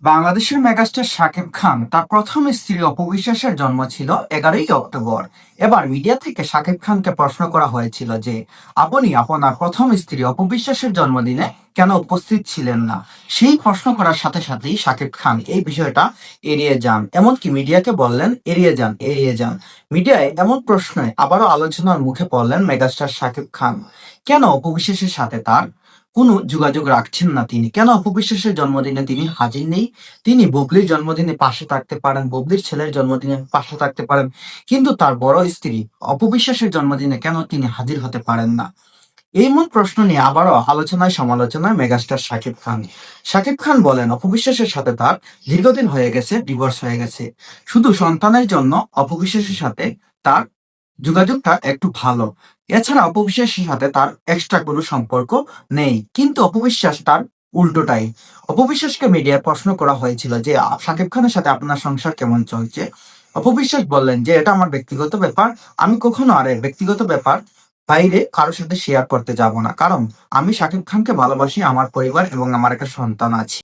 বাংলাদেশের মেগাস্টার শাকিব খান তার প্রথম স্ত্রী অপু বিশ্বাসের জন্ম ছিল 11ই অক্টোবর। এবার মিডিয়া থেকে শাকিব খানকে প্রশ্ন করা হয়েছিল যে আপনি আপনার প্রথম স্ত্রী অপু বিশ্বাসের জন্মদিনে কেন উপস্থিত ছিলেন না। সেই প্রশ্ন করার সাথে সাথেই শাকিব খান এই বিষয়টা এড়িয়ে যান, এমনকি মিডিয়াকে বললেন এড়িয়ে যান এড়িয়ে যান। মিডিয়ায় এমন প্রশ্নে আবারও আলোচনার মুখে পড়লেন মেগাস্টার শাকিব খান। কেন অপু বিশ্বাসের সাথে তার কোনো যোগাযোগ রাখছেন না তিনি, কেন অপু বিশ্বাসের জন্মদিনে তিনি হাজির নেই। তিনি বুবলির জন্মদিনে পাশে থাকতে পারেন, বুবলির ছেলের জন্মদিনে পাশে থাকতে পারেন, কিন্তু তার বড় স্ত্রী অপু বিশ্বাসের জন্মদিনে কেন তিনি হাজির হতে পারেন না। এমন প্রশ্ন নিয়ে আবারও আলোচনায় সমালোচনায় মেগাস্টার শাকিব খান। শাকিব খান বলেন অপু বিশ্বাসের সাথে তার দীর্ঘদিন হয়ে গেছে, ডিভোর্স হয়ে গেছে। শুধু সন্তানের জন্য অপু বিশ্বাসের সাথে তার যোগাযোগটা একটু ভালো। এছাড়া অপু বিশ্বাসের সাথে তার এক্সট্রা কোনো সম্পর্ক নেই। কিন্তু অপু বিশ্বাস তার উল্টোটাই। অপু বিশ্বাসকে মিডিয়ায় প্রশ্ন করা হয়েছিল যে শাকিব খানের সাথে আপনার সংসার কেমন চলছে। অপু বিশ্বাস বললেন যে এটা আমার ব্যক্তিগত ব্যাপার, আমি কখনো আর এর ব্যক্তিগত ব্যাপার বাইরে কারোর সাথে শেয়ার করতে যাব না, কারণ আমি শাকিব খানকে ভালোবাসি, আমার পরিবার এবং আমার একটা সন্তান আছে।